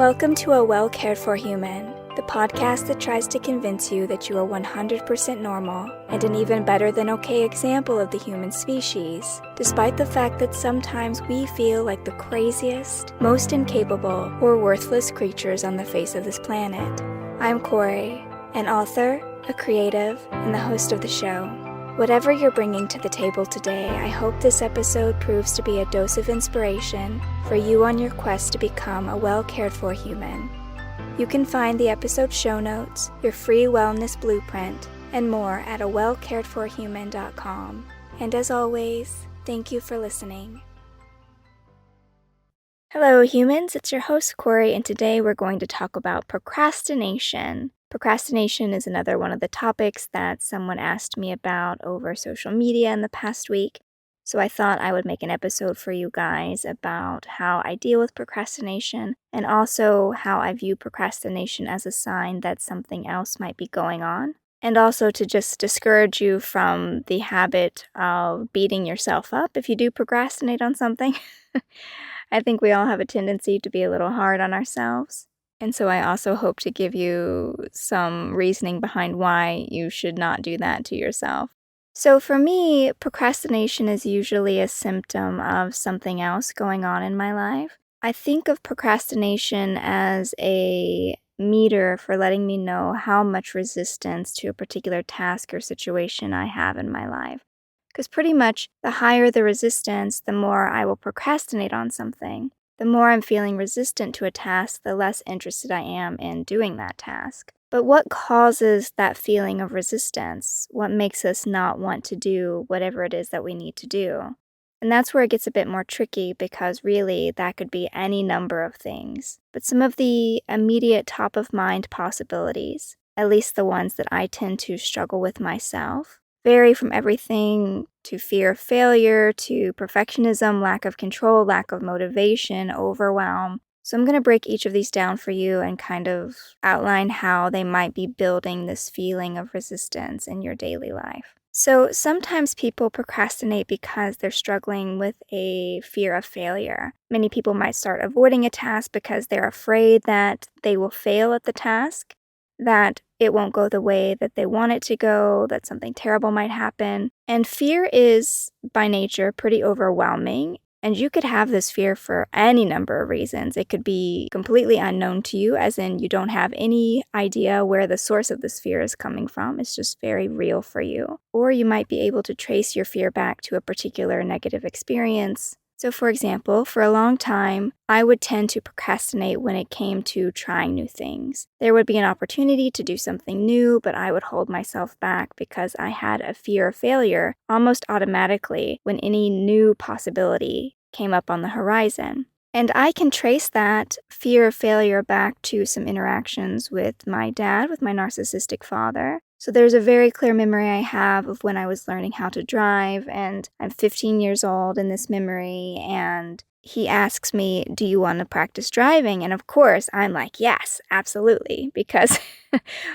Welcome to A Well Cared For Human, the podcast that tries to convince you that you are 100% normal and an even better than okay example of the human species, despite the fact that sometimes we feel like the craziest, most incapable, or worthless creatures on the face of this planet. I'm Corey, an author, a creative, and the host of the show. Whatever you're bringing to the table today, I hope this episode proves to be a dose of inspiration for you on your quest to become a well-cared-for human. You can find the episode show notes, your free wellness blueprint, and more at awellcaredforhuman.com. And as always, thank you for listening. Hello humans, it's your host Corey, and today we're going to talk about procrastination. Procrastination is another one of the topics that someone asked me about over social media in the past week, so I thought I would make an episode for you guys about how I deal with procrastination and also how I view procrastination as a sign that something else might be going on, and also to just discourage you from the habit of beating yourself up if you do procrastinate on something. I think we all have a tendency to be a little hard on ourselves. And so I also hope to give you some reasoning behind why you should not do that to yourself. So for me, procrastination is usually a symptom of something else going on in my life. I think of procrastination as a meter for letting me know how much resistance to a particular task or situation I have in my life. Because pretty much the higher the resistance, the more I will procrastinate on something. The more I'm feeling resistant to a task, the less interested I am in doing that task. But what causes that feeling of resistance? What makes us not want to do whatever it is that we need to do? And that's where it gets a bit more tricky, because really that could be any number of things. But some of the immediate top-of-mind possibilities, at least the ones that I tend to struggle with myself, vary from everything to fear of failure, to perfectionism, lack of control, lack of motivation, overwhelm. So I'm going to break each of these down for you and kind of outline how they might be building this feeling of resistance in your daily life. So sometimes people procrastinate because they're struggling with a fear of failure. Many people might start avoiding a task because they're afraid that they will fail at the task, that it won't go the way that they want it to go, that something terrible might happen. And fear is, by nature, pretty overwhelming. And you could have this fear for any number of reasons. It could be completely unknown to you, as in you don't have any idea where the source of this fear is coming from. It's just very real for you. Or you might be able to trace your fear back to a particular negative experience. So for example, for a long time, I would tend to procrastinate when it came to trying new things. There would be an opportunity to do something new, but I would hold myself back because I had a fear of failure almost automatically when any new possibility came up on the horizon. And I can trace that fear of failure back to some interactions with my dad, with my narcissistic father. So there's a very clear memory I have of when I was learning how to drive, and I'm 15 years old in this memory, and he asks me, "Do you want to practice driving?" And of course, I'm like, yes, absolutely, because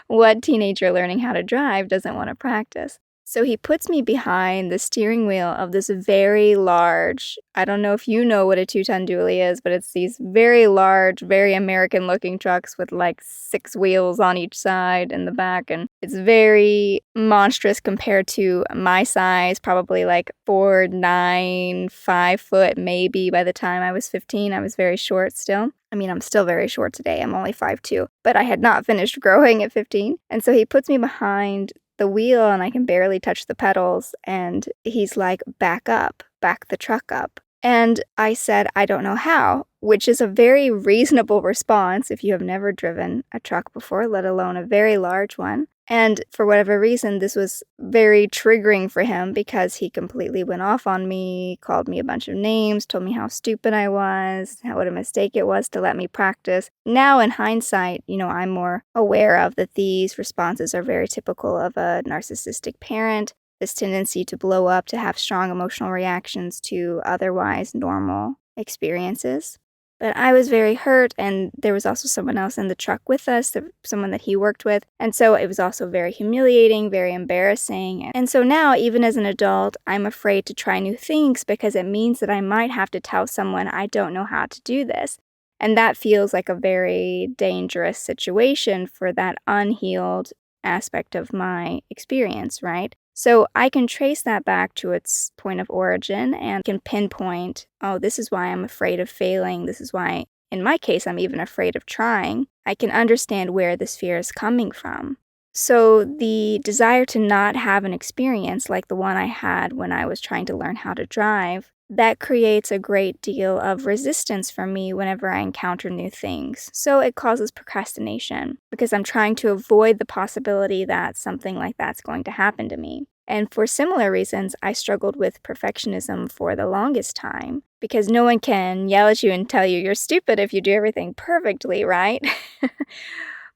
what teenager learning how to drive doesn't want to practice? So he puts me behind the steering wheel of this very large, I don't know if you know what a 2-ton dually is, but it's these very large, very American-looking trucks with like 6 wheels on each side in the back, and it's very monstrous compared to my size, probably like 4'9", 5 foot maybe. By the time I was 15, I was very short still. I mean, I'm still very short today. I'm only 5'2", but I had not finished growing at 15. And so he puts me behind the wheel and I can barely touch the pedals, and he's like, back up, back the truck up. And I said, I don't know how, which is a very reasonable response if you have never driven a truck before, let alone a very large one. And for whatever reason, this was very triggering for him because he completely went off on me, called me a bunch of names, told me how stupid I was, what a mistake it was to let me practice. Now, in hindsight, I'm more aware of that these responses are very typical of a narcissistic parent, this tendency to blow up, to have strong emotional reactions to otherwise normal experiences. But I was very hurt, and there was also someone else in the truck with us, someone that he worked with, and so it was also very humiliating, very embarrassing. And so now, even as an adult, I'm afraid to try new things because it means that I might have to tell someone I don't know how to do this. And that feels like a very dangerous situation for that unhealed aspect of my experience, right? So I can trace that back to its point of origin and can pinpoint, oh, this is why I'm afraid of failing. This is why, in my case, I'm even afraid of trying. I can understand where this fear is coming from. So the desire to not have an experience like the one I had when I was trying to learn how to drive, that creates a great deal of resistance for me whenever I encounter new things. So it causes procrastination because I'm trying to avoid the possibility that something like that's going to happen to me. And for similar reasons, I struggled with perfectionism for the longest time because no one can yell at you and tell you you're stupid if you do everything perfectly, right?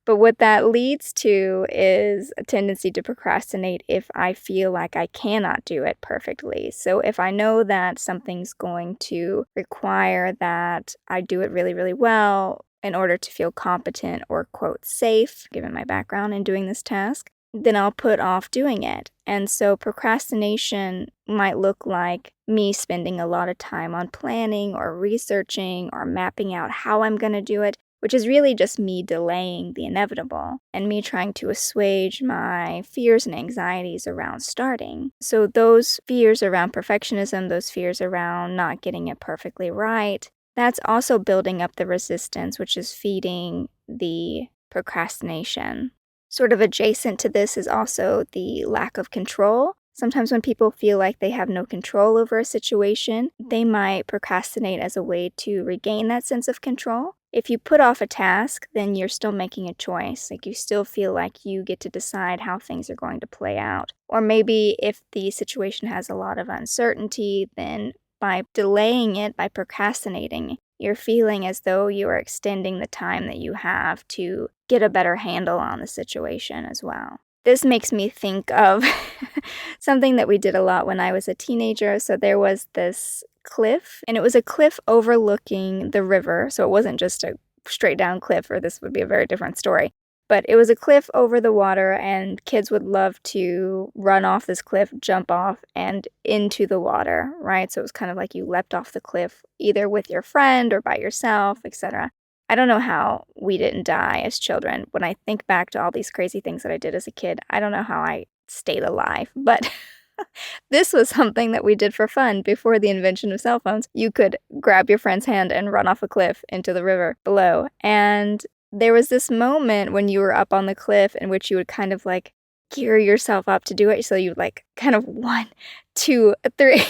But what that leads to is a tendency to procrastinate if I feel like I cannot do it perfectly. So if I know that something's going to require that I do it really, really well in order to feel competent or, quote, safe, given my background in doing this task, then I'll put off doing it. And so procrastination might look like me spending a lot of time on planning or researching or mapping out how I'm going to do it, which is really just me delaying the inevitable and me trying to assuage my fears and anxieties around starting. So those fears around perfectionism, those fears around not getting it perfectly right, that's also building up the resistance, which is feeding the procrastination. Sort of adjacent to this is also the lack of control. Sometimes when people feel like they have no control over a situation, they might procrastinate as a way to regain that sense of control. If you put off a task, then you're still making a choice. Like you still feel like you get to decide how things are going to play out. Or maybe if the situation has a lot of uncertainty, then by delaying it, by procrastinating, you're feeling as though you are extending the time that you have to get a better handle on the situation as well. This makes me think of something that we did a lot when I was a teenager. So there was this cliff, and it was a cliff overlooking the river. So it wasn't just a straight down cliff, or this would be a very different story. But it was a cliff over the water, and kids would love to run off this cliff, jump off, and into the water, right? So it was kind of like you leapt off the cliff, either with your friend or by yourself, etc. I don't know how we didn't die as children. When I think back to all these crazy things that I did as a kid, I don't know how I stayed alive. But this was something that we did for fun before the invention of cell phones. You could grab your friend's hand and run off a cliff into the river below. And there was this moment when you were up on the cliff in which you would kind of like gear yourself up to do it. So you would like kind of 1, 2, 3,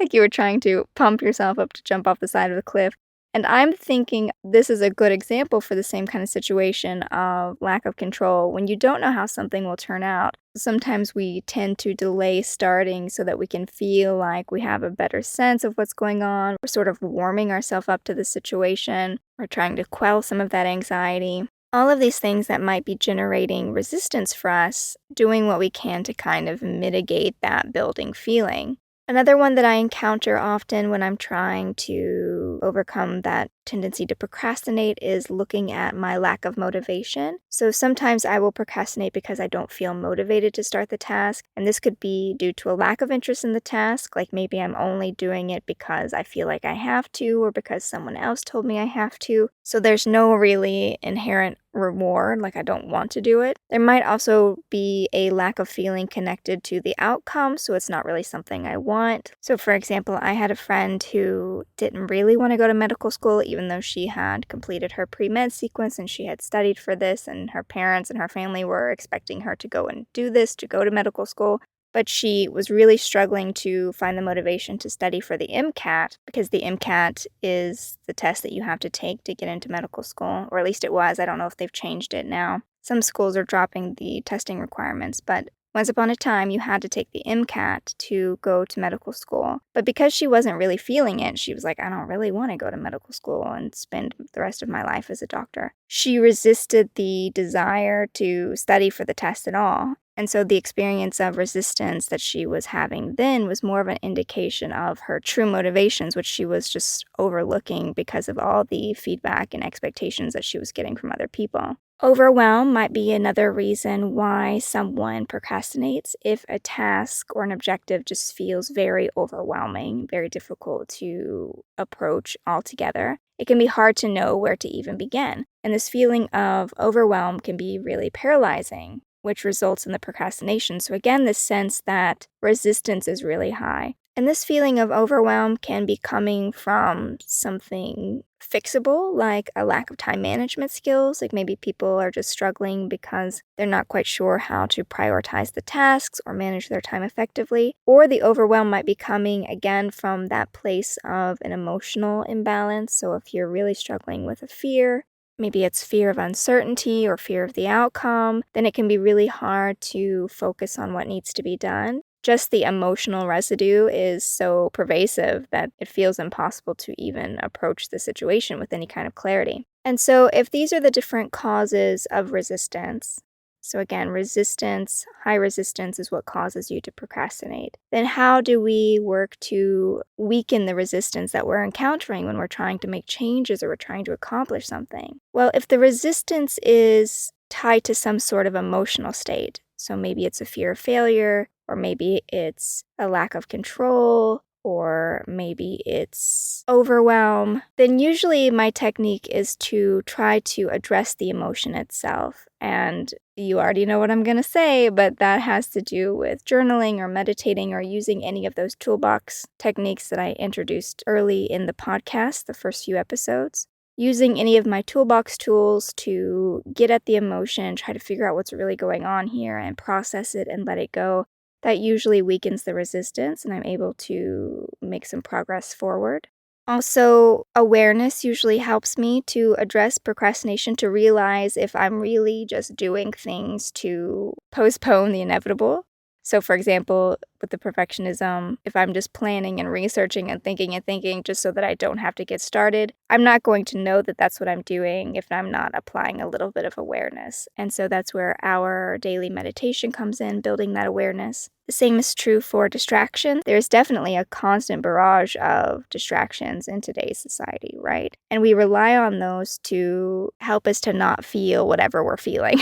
like you were trying to pump yourself up to jump off the side of the cliff. And I'm thinking this is a good example for the same kind of situation of lack of control. When you don't know how something will turn out, sometimes we tend to delay starting so that we can feel like we have a better sense of what's going on. We're sort of warming ourselves up to the situation. We're trying to quell some of that anxiety. All of these things that might be generating resistance for us, doing what we can to kind of mitigate that building feeling. Another one that I encounter often when I'm trying to overcome that tendency to procrastinate is looking at my lack of motivation. So sometimes I will procrastinate because I don't feel motivated to start the task, and this could be due to a lack of interest in the task, like maybe I'm only doing it because I feel like I have to or because someone else told me I have to. So there's no really inherent reward, like I don't want to do it. There might also be a lack of feeling connected to the outcome, so it's not really something I want. So for example, I had a friend who didn't really want to go to medical school, even though she had completed her pre-med sequence and she had studied for this, and her parents and her family were expecting her to go and do this, to go to medical school. But she was really struggling to find the motivation to study for the MCAT, because the MCAT is the test that you have to take to get into medical school, or at least it was. I don't know if they've changed it now. Some schools are dropping the testing requirements, but once upon a time, you had to take the MCAT to go to medical school. But because she wasn't really feeling it, she was like, I don't really want to go to medical school and spend the rest of my life as a doctor. She resisted the desire to study for the test at all. And so the experience of resistance that she was having then was more of an indication of her true motivations, which she was just overlooking because of all the feedback and expectations that she was getting from other people. Overwhelm might be another reason why someone procrastinates if a task or an objective just feels very overwhelming, very difficult to approach altogether. It can be hard to know where to even begin. And this feeling of overwhelm can be really paralyzing, which results in the procrastination. So again, this sense that resistance is really high. And this feeling of overwhelm can be coming from something fixable, like a lack of time management skills. Like maybe people are just struggling because they're not quite sure how to prioritize the tasks or manage their time effectively. Or the overwhelm might be coming again from that place of an emotional imbalance. So if you're really struggling with a fear, maybe it's fear of uncertainty or fear of the outcome, then it can be really hard to focus on what needs to be done. Just the emotional residue is so pervasive that it feels impossible to even approach the situation with any kind of clarity. And so if these are the different causes of resistance, so again, high resistance is what causes you to procrastinate, then how do we work to weaken the resistance that we're encountering when we're trying to make changes or we're trying to accomplish something? Well, if the resistance is tied to some sort of emotional state, so maybe it's a fear of failure, or maybe it's a lack of control, or maybe it's overwhelm, then usually my technique is to try to address the emotion itself. And you already know what I'm going to say, but that has to do with journaling or meditating or using any of those toolbox techniques that I introduced early in the podcast, the first few episodes. Using any of my toolbox tools to get at the emotion, try to figure out what's really going on here and process it and let it go. That usually weakens the resistance and I'm able to make some progress forward. Also, awareness usually helps me to address procrastination, to realize if I'm really just doing things to postpone the inevitable. So, for example, with the perfectionism, if I'm just planning and researching and thinking just so that I don't have to get started, I'm not going to know that that's what I'm doing if I'm not applying a little bit of awareness. And so that's where our daily meditation comes in, building that awareness. The same is true for distraction. There's definitely a constant barrage of distractions in today's society, right? And we rely on those to help us to not feel whatever we're feeling,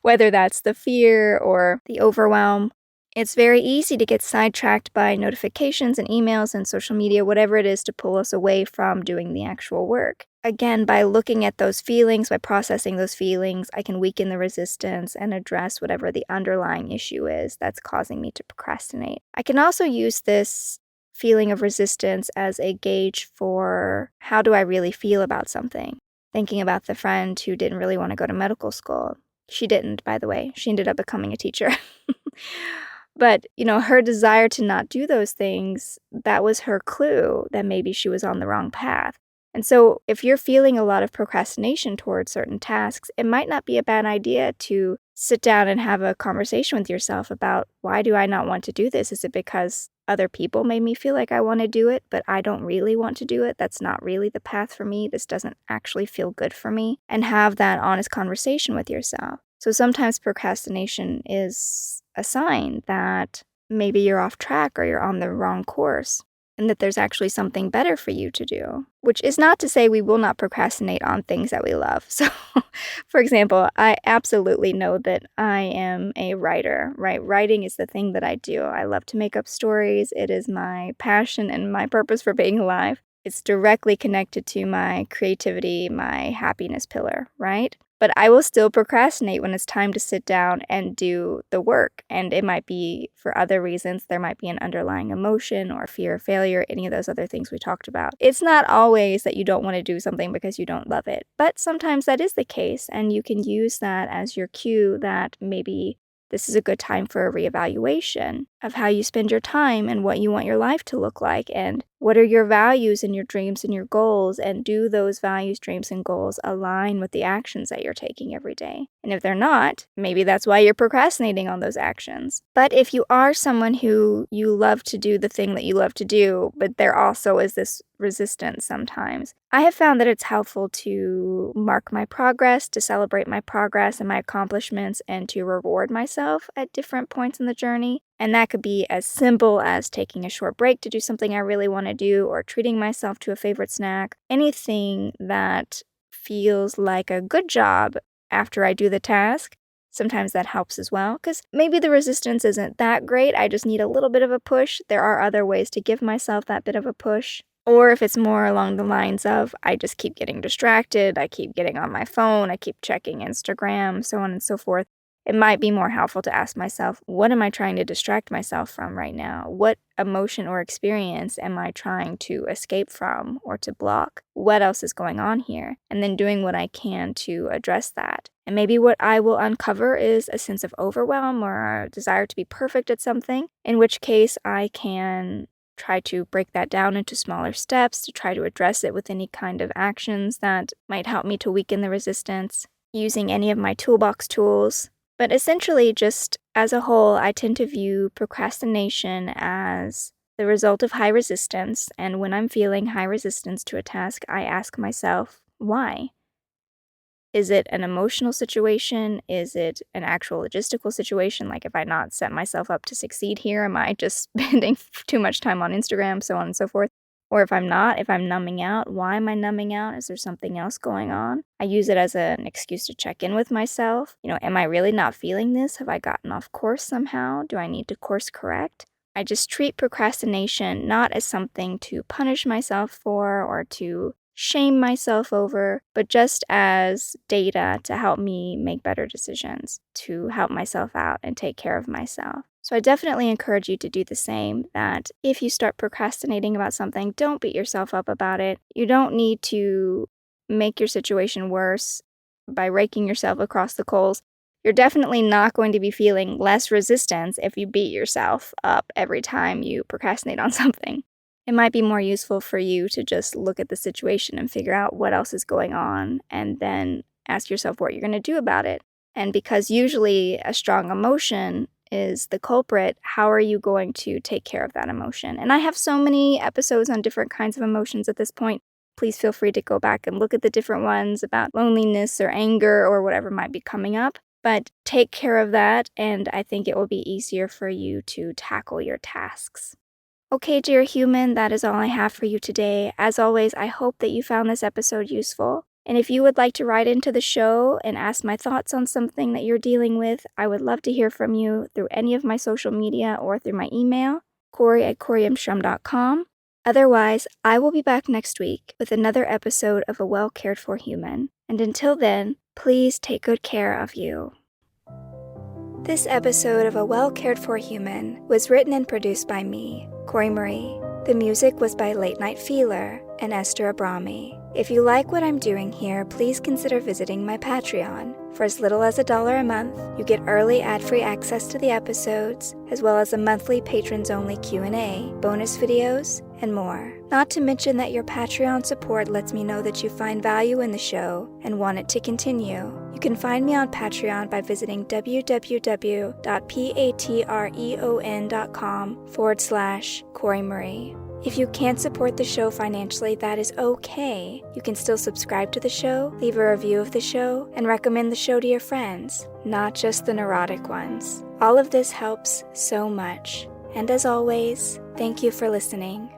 whether that's the fear or the overwhelm. It's very easy to get sidetracked by notifications and emails and social media, whatever it is to pull us away from doing the actual work. Again, by looking at those feelings, by processing those feelings, I can weaken the resistance and address whatever the underlying issue is that's causing me to procrastinate. I can also use this feeling of resistance as a gauge for how do I really feel about something. Thinking about the friend who didn't really want to go to medical school. She didn't, by the way. She ended up becoming a teacher. But, her desire to not do those things, that was her clue that maybe she was on the wrong path. And so if you're feeling a lot of procrastination towards certain tasks, it might not be a bad idea to sit down and have a conversation with yourself about, why do I not want to do this? Is it because other people made me feel like I want to do it, but I don't really want to do it? That's not really the path for me. This doesn't actually feel good for me. And have that honest conversation with yourself. So sometimes procrastination is a sign that maybe you're off track or you're on the wrong course, and that there's actually something better for you to do, which is not to say we will not procrastinate on things that we love. So, for example, I absolutely know that I am a writer, right? Writing is the thing that I do. I love to make up stories. It is my passion and my purpose for being alive. It's directly connected to my creativity, my happiness pillar, right? But I will still procrastinate when it's time to sit down and do the work. And it might be for other reasons. There might be an underlying emotion or fear of failure, any of those other things we talked about. It's not always that you don't want to do something because you don't love it, but sometimes that is the case. And you can use that as your cue that maybe this is a good time for a reevaluation. of how you spend your time and what you want your life to look like, and what are your values and your dreams and your goals, and do those values, dreams, and goals align with the actions that you're taking every day? And if they're not, maybe that's why you're procrastinating on those actions. But if you are someone who you love to do the thing that you love to do, but there also is this resistance sometimes, I have found that it's helpful to mark my progress, to celebrate my progress and my accomplishments, and to reward myself at different points in the journey. And that could be as simple as taking a short break to do something I really want to do, or treating myself to a favorite snack. Anything that feels like a good job after I do the task. Sometimes that helps as well, because maybe the resistance isn't that great. I just need a little bit of a push. There are other ways to give myself that bit of a push. Or if it's more along the lines of, I just keep getting distracted, I keep getting on my phone, I keep checking Instagram, so on and so forth, it might be more helpful to ask myself, what am I trying to distract myself from right now? What emotion or experience am I trying to escape from or to block? What else is going on here? And then doing what I can to address that. And maybe what I will uncover is a sense of overwhelm or a desire to be perfect at something, in which case I can try to break that down into smaller steps to try to address it with any kind of actions that might help me to weaken the resistance, using any of my toolbox tools. But essentially, just as a whole, I tend to view procrastination as the result of high resistance, and when I'm feeling high resistance to a task, I ask myself, why? Is it an emotional situation? Is it an actual logistical situation? Like, if I not set myself up to succeed here, am I just spending too much time on Instagram, so on and so forth? Or if I'm not, if I'm numbing out, why am I numbing out? Is there something else going on? I use it as an excuse to check in with myself. Am I really not feeling this? Have I gotten off course somehow? Do I need to course correct? I just treat procrastination not as something to punish myself for or to shame myself over, but just as data to help me make better decisions, to help myself out and take care of myself. So I definitely encourage you to do the same, that if you start procrastinating about something, don't beat yourself up about it. You don't need to make your situation worse by raking yourself across the coals. You're definitely not going to be feeling less resistance if you beat yourself up every time you procrastinate on something. It might be more useful for you to just look at the situation and figure out what else is going on, and then ask yourself what you're going to do about it. And because usually a strong emotion is the culprit, how are you going to take care of that emotion? And I have so many episodes on different kinds of emotions at this point. Please feel free to go back and look at the different ones about loneliness or anger or whatever might be coming up. But take care of that, and I think it will be easier for you to tackle your tasks. Okay, dear human, that is all I have for you today. As always, I hope that you found this episode useful. And if you would like to write into the show and ask my thoughts on something that you're dealing with, I would love to hear from you through any of my social media or through my email, Corey@CoreyMstrom.com. Otherwise, I will be back next week with another episode of A Well Cared For Human. And until then, please take good care of you. This episode of A Well Cared For Human was written and produced by me, Corey Marie. The music was by Late Night Feeler and Esther Abrami. If you like what I'm doing here, please consider visiting my Patreon. For as little as $1 a month, you get early ad-free access to the episodes, as well as a monthly patrons-only Q&A, bonus videos, and more. Not to mention that your Patreon support lets me know that you find value in the show and want it to continue. You can find me on Patreon by visiting www.patreon.com/Corey Marie. If you can't support the show financially, that is okay. You can still subscribe to the show, leave a review of the show, and recommend the show to your friends, not just the neurotic ones. All of this helps so much. And as always, thank you for listening.